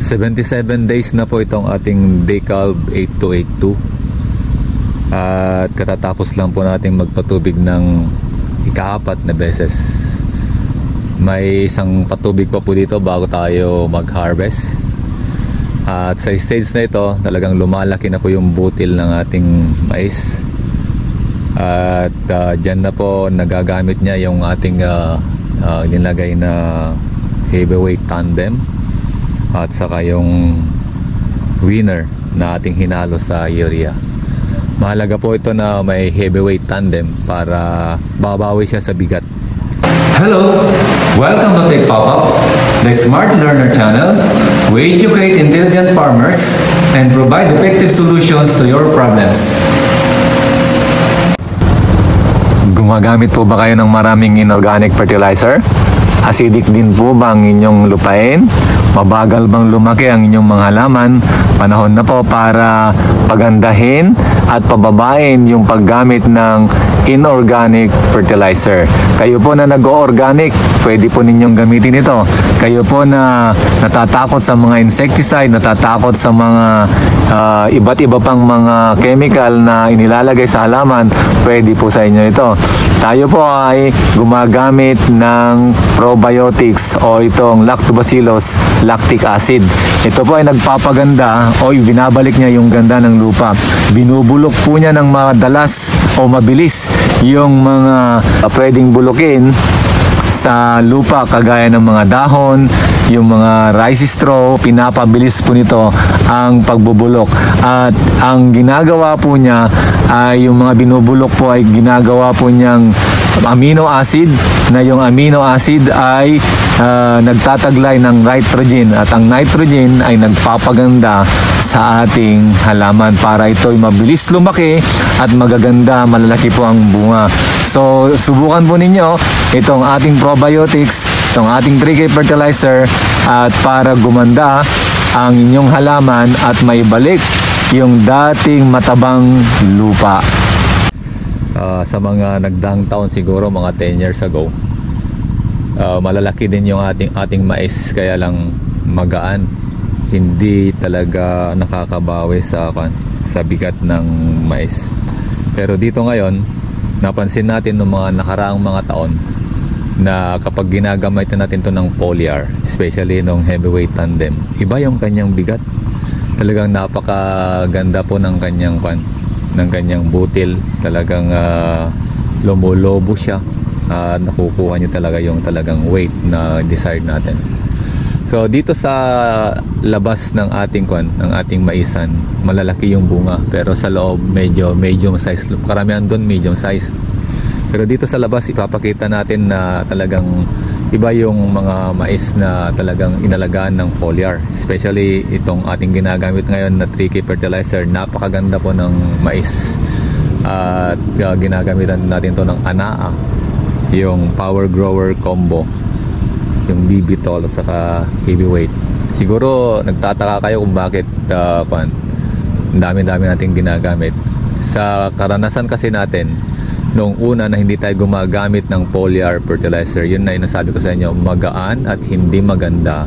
77 days na po itong ating Dekalb 8282 at katatapos lang po natin magpatubig ng ika-4 na beses. May isang patubig pa po dito bago tayo mag-harvest. At sa stage na ito, talagang lumalaki na po yung butil ng ating mais. At dyan na po nagagamit niya yung ating nilagay na heavyweight tandem at saka yung winner na ating hinalo sa urea. Mahalaga po ito na may heavyweight tandem para babawi siya sa bigat. Hello! Welcome to Tech Pop-Up, the Smart Learner channel. We educate intelligent farmers and provide effective solutions to your problems. Gumagamit po ba kayo ng maraming inorganic fertilizer? Acidic din po ba ang inyong lupain? Mabagal bang lumaki ang inyong mga halaman? Panahon na po para pagandahin at pababain yung paggamit ng inorganic fertilizer. Kayo po na nag-o-organic, pwede po ninyong gamitin ito. Kayo po na natatakot sa mga insecticide, natatakot sa mga iba't iba pang mga chemical na inilalagay sa halaman, pwede po sa inyo ito. Tayo po ay gumagamit ng probiotics o itong lactobacillus lactic acid. Ito po ay nagpapaganda o binabalik niya yung ganda ng lupa. Binubulok po niya ng madalas o mabilis yung mga pwedeng bulukin sa lupa kagaya ng mga dahon, yung mga rice straw. Pinapabilis po nito ang pagbubulok. At ang ginagawa po niya ay yung mga binubulok po ay ginagawa po niyang amino acid, na yung amino acid ay nagtataglay ng nitrogen, at ang nitrogen ay nagpapaganda sa ating halaman para ito'y mabilis lumaki at magaganda, malalaki po ang bunga. So subukan po ninyo itong ating probiotics, itong ating 3K fertilizer, at para gumanda ang inyong halaman at maibalik yung dating matabang lupa. Sa mga nagdaang taon, siguro mga 10 years ago, malalaki din yung ating mais, kaya lang magaan, hindi talaga nakakabawi sa bigat ng mais. Pero dito ngayon, napansin natin noong mga nakaraang mga taon na kapag ginagamitan natin to ng foliar, especially nung heavyweight tandem, iba yung kanyang bigat. Talagang napakaganda po ng kanyang butil. Talagang lumulobo siya. Nakukuha niyo talaga yung talagang weight na desired natin. So dito sa labas ng ating maisan, malalaki yung bunga, pero sa loob medyo medium size. Karamihan doon medium size. Pero dito sa labas ipapakita natin na talagang iba yung mga mais na talagang inalagaan ng foliar. Especially itong ating ginagamit ngayon na 3K fertilizer. Napakaganda po ng mais. At ginagamitan natin to ng ANAA, yung Power Grower Combo, yung BB-Tol at saka heavyweight. Siguro nagtataka kayo kung bakit dami-dami nating ginagamit. Sa karanasan kasi natin noong una na hindi tayo gumagamit ng foliar fertilizer, yun na yung nasabi ko sa inyo, magaan at hindi maganda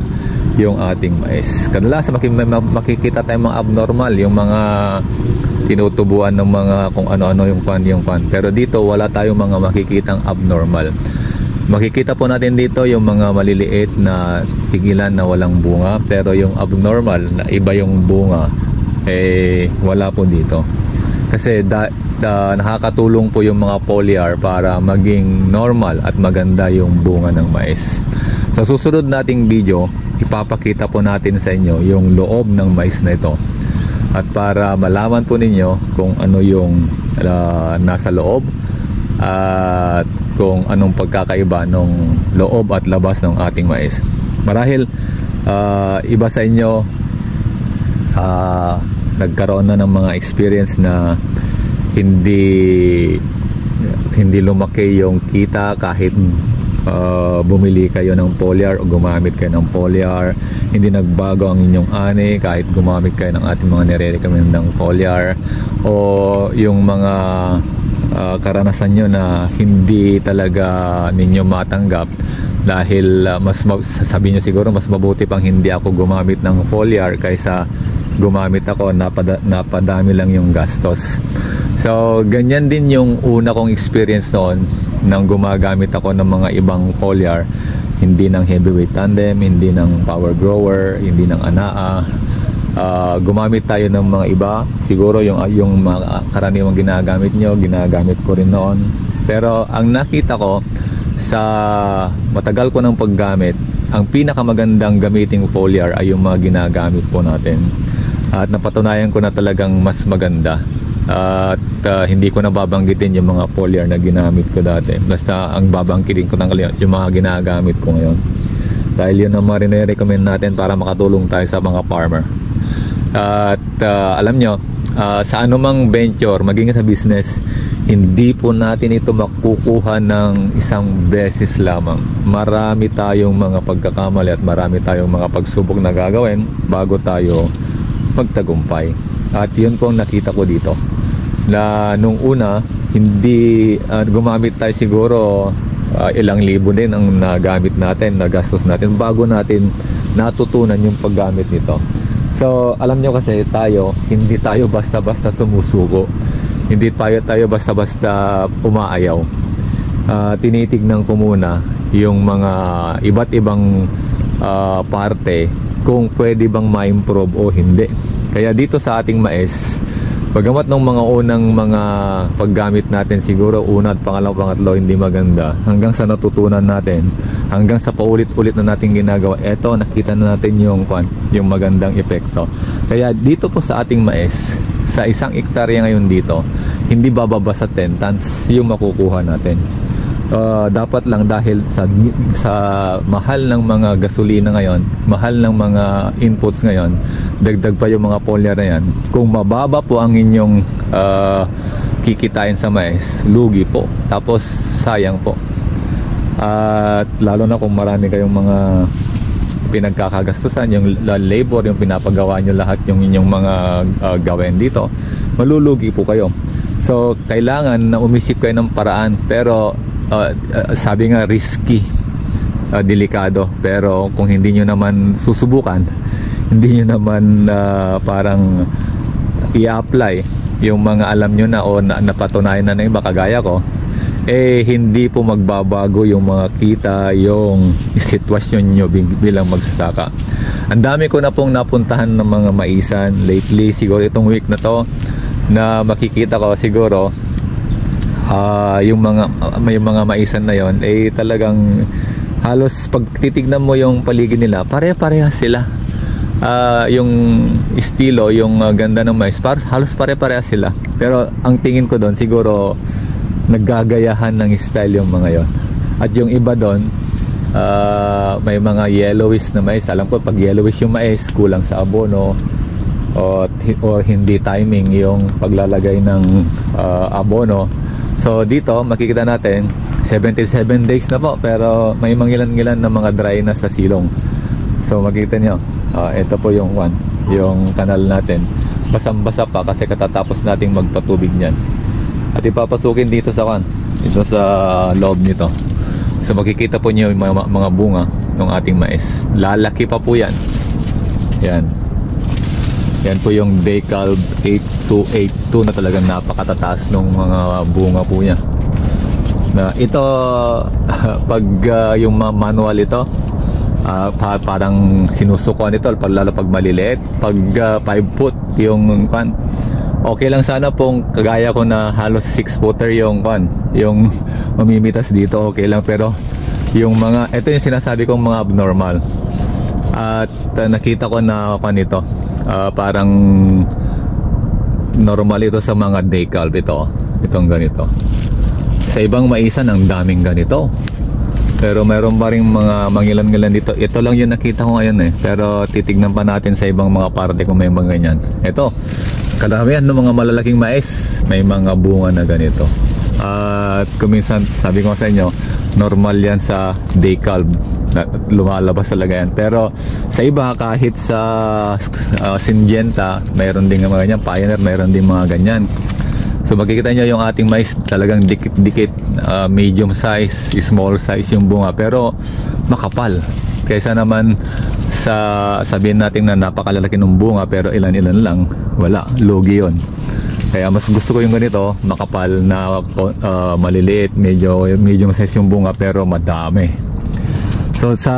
yung ating mais. Kadalasan makikita tayong mga abnormal, yung mga tinutubuan ng mga kung ano-ano yung pan. Pero dito wala tayong mga makikitang abnormal. Makikita po natin dito yung mga maliliit na tigilan na walang bunga, pero yung abnormal na iba yung bunga, wala po dito. Kasi nakakatulong po yung mga foliar para maging normal at maganda yung bunga ng mais. Sa susunod nating video, ipapakita po natin sa inyo yung loob ng mais na ito. At para malaman po ninyo kung ano yung nasa loob at kung anong pagkakaiba ng loob at labas ng ating mais. Marahil iba sa inyo nagkaroon na ng mga experience na hindi lumaki yung kita kahit bumili kayo ng foliar o gumamit kayo ng foliar. Hindi nagbago ang inyong ani kahit gumamit kayo ng ating mga nire-recommend ng foliar, o yung mga karanasan nyo na hindi talaga ninyo matanggap dahil sasabihin nyo siguro mas mabuti pang hindi ako gumamit ng foliar kaysa gumamit ako, napadami lang yung gastos. So ganyan din yung una kong experience noon nang gumagamit ako ng mga ibang foliar, hindi ng heavyweight tandem, hindi ng power grower, hindi ng anaa. Gumamit tayo ng mga iba, siguro yung mga karaniwang ginagamit nyo, ginagamit ko rin noon. Pero ang nakita ko sa matagal ko ng paggamit, ang pinakamagandang gamiting foliar ay yung mga ginagamit po natin. At napatunayan ko na talagang mas maganda. At hindi ko na babanggitin yung mga foliar na ginamit ko dati. Basta ang babanggitin ko ng yung mga ginagamit ko ngayon. Dahil yun ang mga rinrecommend natin para makatulong tayo sa mga farmer. At alam nyo, sa anumang venture, maging sa business, hindi po natin ito makukuha ng isang beses lamang. Marami tayong mga pagkakamali at marami tayong mga pagsubok na gagawin bago tayo magtagumpay. At yun po ang nakita ko dito, na nung una hindi gumamit tayo siguro ilang libo din ang nagamit natin, nagastos natin bago natin natutunan yung paggamit nito. So alam nyo kasi hindi tayo basta-basta sumusuko, hindi tayo basta-basta umaayaw. Tinitignan ko muna yung mga iba't ibang parte kung pwede bang ma-improve o hindi. Kaya dito sa ating mais, bagamat nung mga unang mga paggamit natin siguro una at pangatlo hindi maganda, hanggang sa natutunan natin, hanggang sa paulit-ulit na natin ginagawa, eto nakita na natin yung magandang epekto. Kaya dito po sa ating mais, sa 1 hektarya ngayon dito, hindi bababa sa 10 tons yung makukuha natin. Dapat lang dahil sa mahal ng mga gasolina ngayon, mahal ng mga inputs ngayon, dagdag pa yung mga foliar na yan. Kung mababa po ang inyong kikitain sa mais, lugi po, tapos sayang po. At lalo na kung marami kayong mga pinagkakagastusan, yung labor, yung pinapagawa nyo lahat yung inyong mga gawin dito, malulugi po kayo. So kailangan na umisip kayo ng paraan, pero sabi nga risky, delikado, pero kung hindi nyo naman susubukan, hindi nyo naman parang i-apply yung mga alam nyo na o napatunayan na ng iba kagaya ko, hindi po magbabago yung mga kita, yung sitwasyon nyo bilang magsasaka. Ang dami ko na pong napuntahan ng mga maisan lately, siguro itong week na to, na makikita ko siguro yung mga maisan na yon talagang halos pag titignan mo yung paligid nila, pare-parehas sila. Yung estilo, yung ganda ng mais, halos pare-parehas sila. Pero ang tingin ko doon, siguro naggagayahan ng style yung mga yon. At yung iba doon, may mga yellowish na mais. Alam ko pag yellowish yung mais, kulang sa abono o hindi timing yung paglalagay ng abono. So dito makikita natin 77 days na po, pero may mangilan-ngilan na mga dry na sa silong. So makikita nyo, ito po yung kanal natin, basang-basa pa kasi katatapos nating magpatubig niyan. At ipapasukin dito sa loob nito. So makikita po nyo yung mga bunga ng ating mais. Lalaki pa po yan. Yan po yung Decalb 8282 na talagang napakatataas ng mga bunga po niya. Na ito pag yung manual ito, parang sinusukuan ito lalo pag maliliit. Pag 5 foot yung okay lang sana pong kagaya ko na halos 6 footer yung mamimitas dito, okay lang. Pero yung mga, ito yung sinasabi kong mga abnormal. At nakita ko na ito, parang normal ito sa mga Decalb itong ganito. Sa ibang maisan ang daming ganito, pero mayroon pa rin mga mangilan-ngilan dito. Ito lang yung nakita ko ngayon pero titignan pa natin sa ibang mga parte kung may mga ganyan. Ito, karamihan ng mga malalaking mais may mga bunga na ganito. At kuminsan sabi ko sa inyo, normal yan sa Decalb, lumalabas talaga yan. Pero sa iba, kahit sa Syngenta, mayroon din mga ganyan. Pioneer, mayroon din mga ganyan. So makikita nyo yung ating mais talagang dikit-dikit, medium size, small size yung bunga. Pero makapal. Kaysa naman sa sabihin natin na napakalalaki ng bunga pero ilan-ilan lang, wala, lugi yon. Kaya mas gusto ko yung ganito, makapal na maliliit, medium size yung bunga pero madami. So sa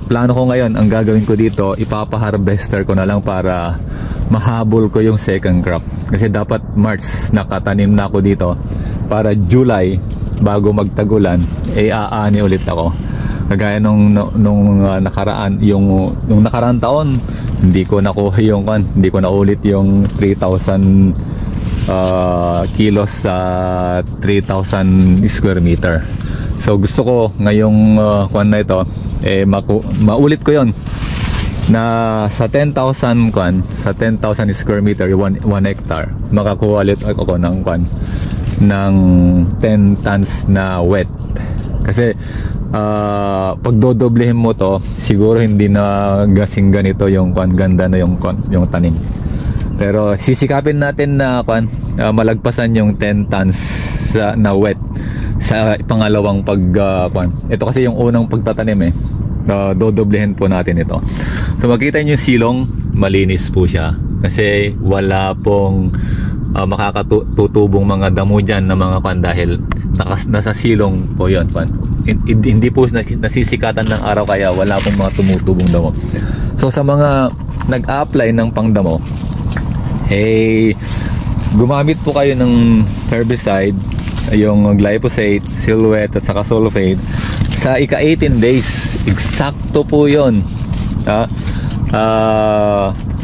plano ko ngayon, ang gagawin ko dito, ipapa-harvester ko na lang para mahabol ko yung second crop. Kasi dapat March nakatanim na ako dito para July bago magtagulan, aani ulit ako. Kagaya nung nakaraan, nung nakaraan taon, hindi ko nakuha yung hindi ko naulit yung 3,000 kilos sa 3,000 square meter. So gusto ko ngayong na ito maulit ko yon na sa 10,000 sa 10,000 square meter, 1 hectare, makakuha ulit ako ng ng 10 tons na wet. Kasi pag dodoblehin mo to, siguro hindi na gasing ganito yung ganda na yung tanim. Pero sisikapin natin na malagpasan yung 10 tons na wet sa pangalawang ito kasi yung unang pagtatanim dodoblehin po natin ito. So makita nyo yung silong, malinis po siya kasi wala pong makakatutubong mga damo dyan na mga dahil nasa silong po yun. Hindi po nasisikatan ng araw kaya wala pong mga tumutubong damo. So sa mga nag-apply ng pangdamo, gumamit po kayo ng herbicide, yung glyphosate, silhouette at saka sulfate sa ika-18 days. Eksakto po yun.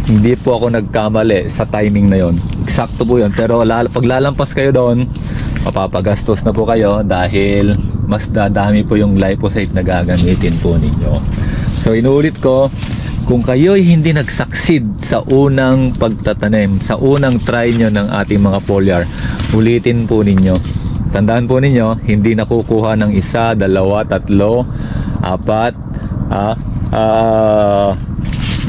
Hindi po ako nagkamali sa timing na yon. Eksakto po yun. Pero pag lalampas kayo doon, mapapagastos na po kayo dahil mas dadami po yung glyphosate na gagamitin po ninyo. So inuulit ko, kung kayo'y hindi nag-succeed sa unang pagtatanim, sa unang try nyo ng ating mga foliar, ulitin po ninyo. Tandaan po ninyo, hindi nakukuha ng 1, 2, 3, 4.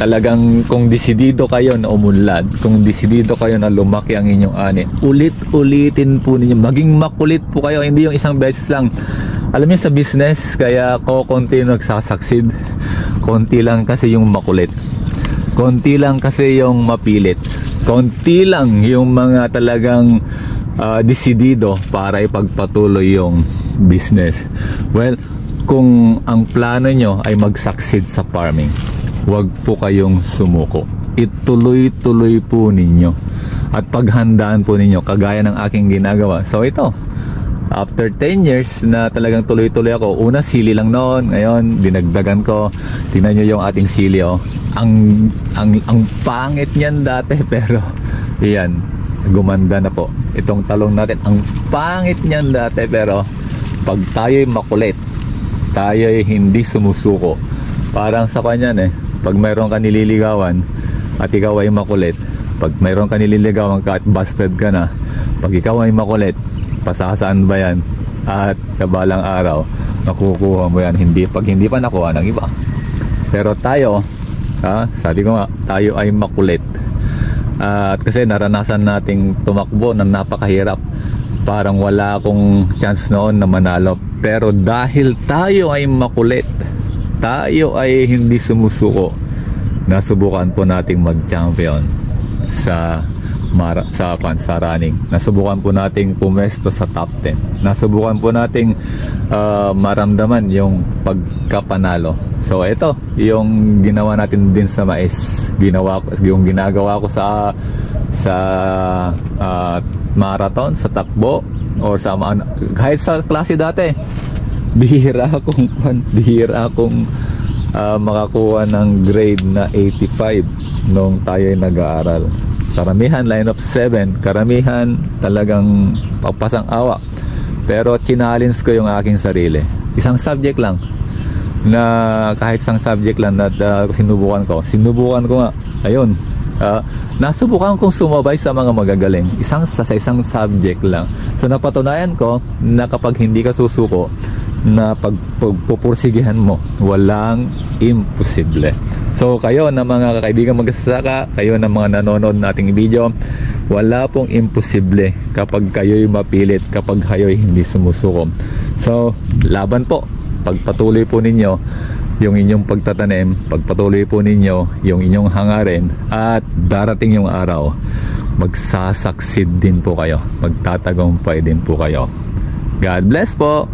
Talagang kung desidido kayo na umunlad, kung desidido kayo na lumaki ang inyong ani, ulitin po ninyo. Maging makulit po kayo, hindi yung isang beses lang. Alam niyo sa business, kaya konti nagsasucceed, konti lang kasi yung makulit, konti lang kasi yung mapilit, konti lang yung mga talagang desidido para ipagpatuloy yung business. Well, kung ang plano nyo ay mag-succeed sa farming, huwag po kayong sumuko. Ituloy-tuloy po ninyo at paghandaan po ninyo kagaya ng aking ginagawa. So ito, after 10 years na talagang tuloy-tuloy ako, una sili lang noon, ngayon dinagdagan ko. Tingnan nyo yung ating sili, ang pangit niyan dati pero yan, gumanda na po. Itong talong natin, ang pangit niyan dati pero pag tayo'y makulit, tayo'y hindi sumusuko, parang sa kanyan pag mayroon ka nililigawan at ikaw ay makulit, pag mayroon ka nililigawan kahit busted ka na, pag ikaw ay makulit, pasasaan ba yan? At kabalang araw nakukuha mo yan, pag hindi pa nakuha ng iba. Pero tayo, sabi ko nga, tayo ay makulit. At kasi naranasan nating tumakbo na napakahirap, parang wala akong chance noon na manalo. Pero dahil tayo ay makulit, tayo ay hindi sumusuko, nasubukan po nating mag-champion sa running. Nasubukan po nating pumesto sa top 10. Nasubukan po nating maramdaman yung pagkapanalo. So ito, yung ginawa natin din sa mais, yung ginagawa ko sa marathon, sa takbo, or sa kahit sa klase dati, bihira akong makakuha ng grade na 85 nung tayo'y nag-aaral. Karamihan line of 7, karamihan talagang papasang awa. Pero challenge ko yung aking sarili. Isang subject lang, na kahit isang subject lang na sinubukan ko nga. Ayun, nasubukan kong sumabay sa mga magagaling sa isang subject lang. So napatunayan ko na kapag hindi ka susuko, na pagpupursigihan mo, walang imposible. So kayo na mga kaibigan magsasaka, kayo na mga nanonood nating video, wala pong imposible kapag kayo'y mapilit, kapag kayo'y hindi sumusuko. So laban po, pagpatuloy po ninyo yung inyong pagtatanim, pagpatuloy po ninyo yung inyong hangarin, at darating yung araw, magsasucceed din po kayo, magtatagumpay din po kayo. God bless po!